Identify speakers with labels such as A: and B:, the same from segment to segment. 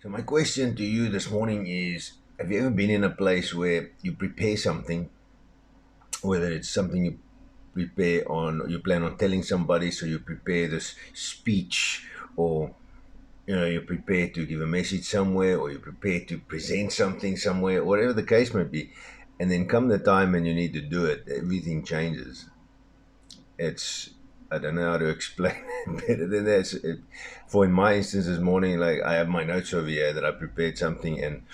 A: So my question to you this morning is, have you ever been in a place where you prepare something, whether it's something you prepare on, you plan on telling somebody, so you prepare this speech, or you prepare to give a message somewhere, or you prepare to present something somewhere, whatever the case may be, and then come the time and you need to do it, everything changes. It's I don't know how to explain it better than that. For in my instance this morning, like I have my notes over here that I prepared something, and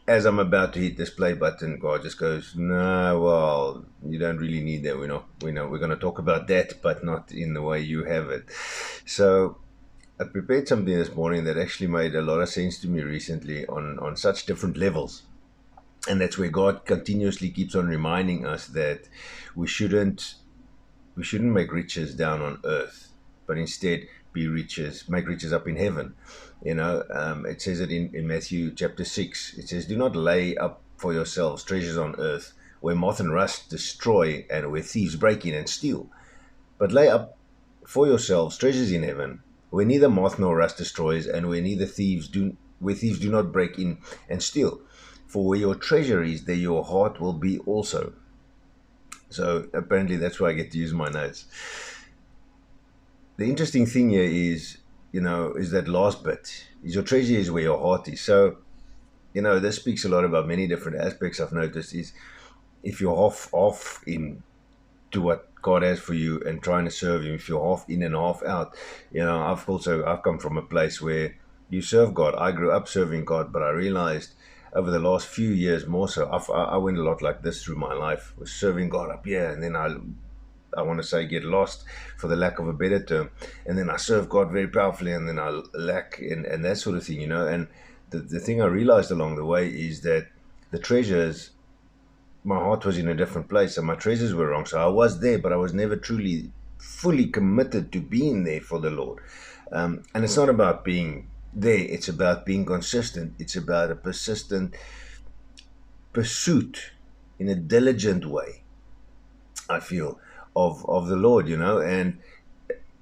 A: as I'm about to hit this play button, God just goes, "No, well, you don't really need that. We're going to talk about that, but not in the way you have it." So I prepared something this morning that actually made a lot of sense to me recently on such different levels, and that's where God continuously keeps on reminding us that we shouldn't we shouldn't make riches down on earth, but instead make riches up in heaven. It says it in Matthew chapter 6. It says, "Do not lay up for yourselves treasures on earth, where moth and rust destroy and where thieves break in and steal. But lay up for yourselves treasures in heaven, where neither moth nor rust destroys, and where thieves do not break in and steal. For where your treasure is, there your heart will be also." So apparently that's why I get to use my notes. The interesting thing here is that last bit. Is your treasure is where your heart is. So, this speaks a lot about many different aspects I've noticed is if you're off in to what God has for you and trying to serve Him, if you're half in and half out. I've come from a place where you serve God. I grew up serving God, but I realized over the last few years more so, I went a lot like this through my life, was serving God up here, and then I want to say get lost for the lack of a better term, and then I serve God very powerfully, and then I lack and that sort of thing, and the thing I realized along the way is that the treasures, my heart was in a different place and my treasures were wrong. So I was there, but I was never truly fully committed to being there for the Lord. And it's not about being there, it's about being consistent. It's about a persistent pursuit in a diligent way, I feel, of the Lord, and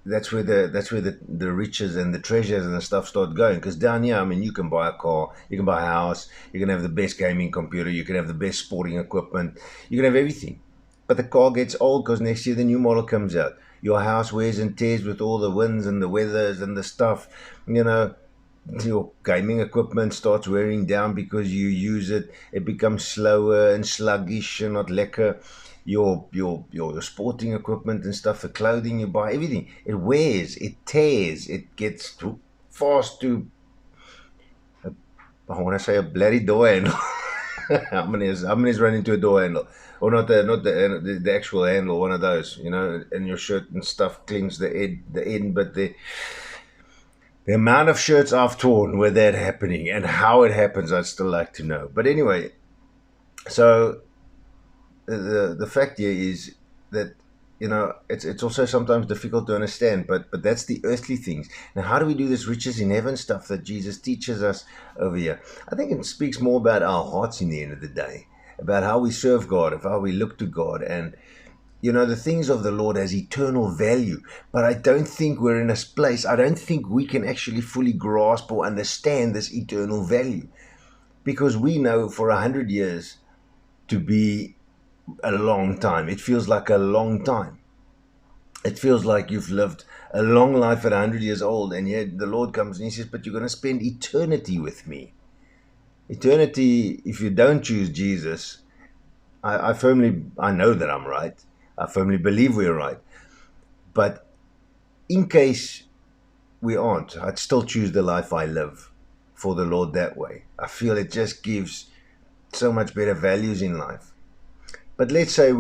A: that's where the riches and the treasures and the stuff start going. Because down here, I mean, you can buy a car, you can buy a house, you can have the best gaming computer, you can have the best sporting equipment, you can have everything. But the car gets old because next year the new model comes out. Your house wears and tears with all the winds and the weathers and the stuff. Your gaming equipment starts wearing down because you use it. It becomes slower and sluggish and not lekker. Your sporting equipment and stuff, the clothing you buy, everything, it wears, it tears, it gets too fast to, I want to say, a bloody door handle. How many's run into a door handle, or not the actual handle, one of those, and your shirt and stuff clings the end, but the amount of shirts I've torn with that happening and how it happens, I'd still like to know. But anyway, so the fact here is that it's also sometimes difficult to understand, but that's the earthly things. Now, how do we do this riches in heaven stuff that Jesus teaches us over here? I think it speaks more about our hearts in the end of the day, about how we serve God, of how we look to God, and the things of the Lord has eternal value. But I don't think we're in a place. I don't think we can actually fully grasp or understand this eternal value, because we know for 100 years to be a long time. It feels like a long time. It feels like you've lived a long life at 100 years old, and yet the Lord comes and He says, "But you're going to spend eternity with me." Eternity, if you don't choose Jesus, I know that I'm right. I firmly believe we're right. But in case we aren't, I'd still choose the life I live for the Lord that way. I feel it just gives so much better values in life. But let's say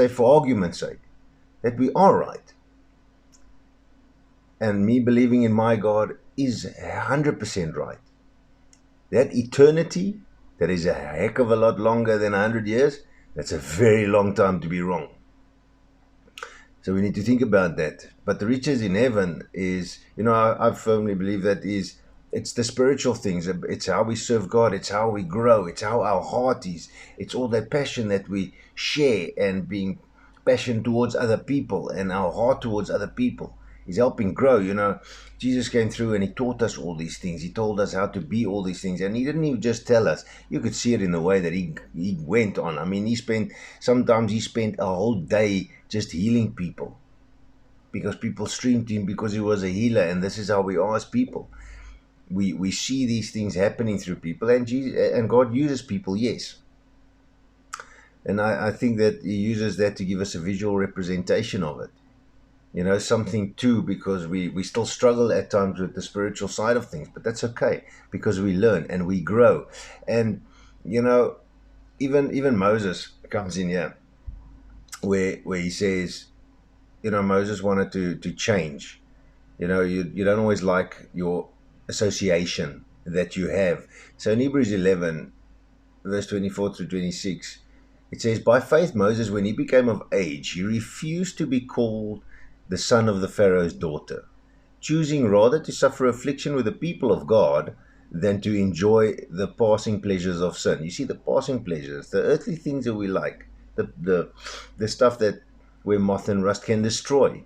A: for argument's sake that we are right, and me believing in my God is 100% right. That eternity, that is a heck of a lot longer than 100 years, that's a very long time to be wrong. So we need to think about that. But the riches in heaven is, I firmly believe that it's the spiritual things. It's how we serve God. It's how we grow. It's how our heart is. It's all that passion that we share, and being passion towards other people and our heart towards other people. He's helping grow. Jesus came through and he taught us all these things. He told us how to be all these things. And he didn't even just tell us. You could see it in the way that he went on. I mean, sometimes he spent a whole day just healing people, because people streamed to him because he was a healer. And this is how we are as people. We see these things happening through people, and God uses people, yes. And I think that he uses that to give us a visual representation of it. Something too, because we still struggle at times with the spiritual side of things, but that's okay, because we learn and we grow. And, even Moses comes in here where he says, Moses wanted to change. You don't always like your association that you have. So in Hebrews 11, verse 24 through 26, it says, by faith Moses, when he became of age, he refused to be called the son of the Pharaoh's daughter, choosing rather to suffer affliction with the people of God than to enjoy the passing pleasures of sin. You see, the passing pleasures, the earthly things that we like, the stuff that where moth and rust can destroy,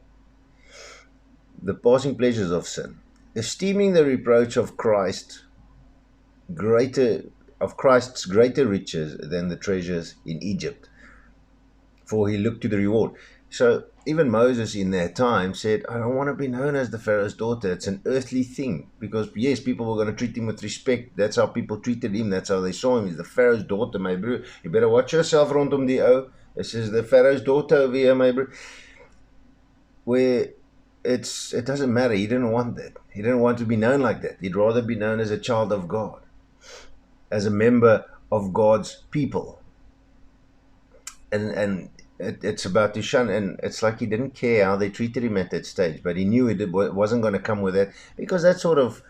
A: the passing pleasures of sin, esteeming the reproach of Christ's greater riches than the treasures in Egypt, for he looked to the reward. So even Moses in that time said, I don't want to be known as the Pharaoh's daughter. It's an earthly thing, because yes, people were going to treat him with respect. That's how people treated him. That's how they saw him. He's the Pharaoh's daughter, my bro. You better watch yourself rondom die ou. This is the Pharaoh's daughter over here, my bro. Where it doesn't matter. He didn't want that. He didn't want to be known like that. He'd rather be known as a child of God, as a member of God's people. And it's about to shun, and it's like he didn't care how they treated him at that stage, but he knew it wasn't going to come with that, because that sort of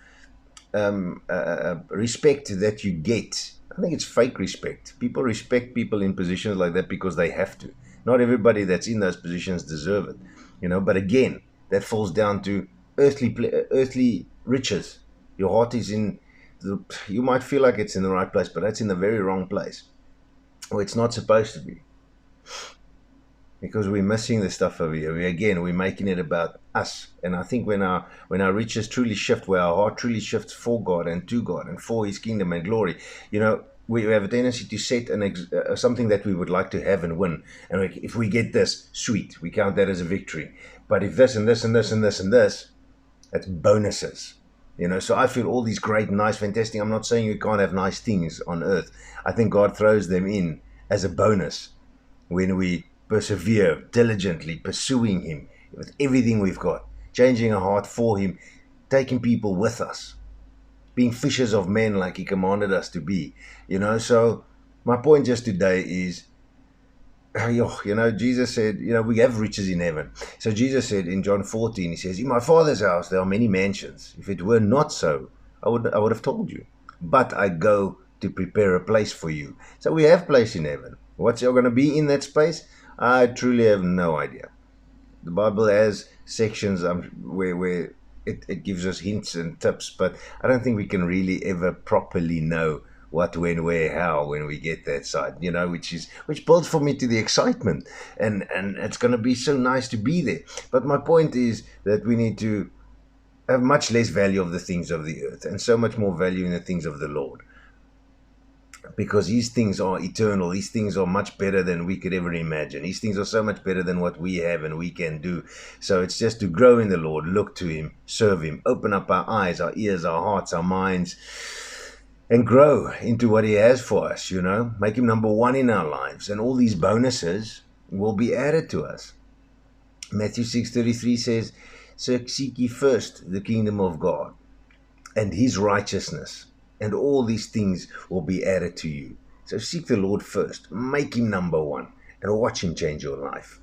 A: respect that you get, I think it's fake respect. People respect people in positions like that because they have to. Not everybody that's in those positions deserve it, but again, that falls down to earthly riches. Your heart is you might feel like it's in the right place, but that's in the very wrong place, or it's not supposed to be, because we're missing the stuff over here. We're making it about us. And I think when our riches truly shift, where our heart truly shifts for God and to God and for his kingdom and glory, we have a tendency to set something that we would like to have and win. And if we get this, sweet, we count that as a victory. But if this and this and this and this and this, that's bonuses. So I feel all these great, nice, fantastic. I'm not saying you can't have nice things on earth. I think God throws them in as a bonus when we persevere diligently, pursuing him with everything we've got, changing our heart for him, taking people with us, being fishers of men like he commanded us to be. So my point just today is, Jesus said, we have riches in heaven. So Jesus said in John 14, he says, in my Father's house there are many mansions. If it were not so, I would have told you. But I go to prepare a place for you. So we have place in heaven. What's going to be in that space? I truly have no idea. The Bible has sections where it gives us hints and tips, but I don't think we can really ever properly know what, when, where, how, when we get that side, which builds for me to the excitement, and it's going to be so nice to be there. But my point is that we need to have much less value of the things of the earth and so much more value in the things of the Lord, because these things are eternal. These things are much better than we could ever imagine. These things are so much better than what we have and we can do. So it's just to grow in the Lord, look to him, serve him, open up our eyes, our ears, our hearts, our minds, and grow into what he has for us, make him number one in our lives, and all these bonuses will be added to us. Matthew 6:33 says, so seek ye first the kingdom of God and his righteousness, and all these things will be added to you. So seek the Lord first, make him number one, and watch him change your life.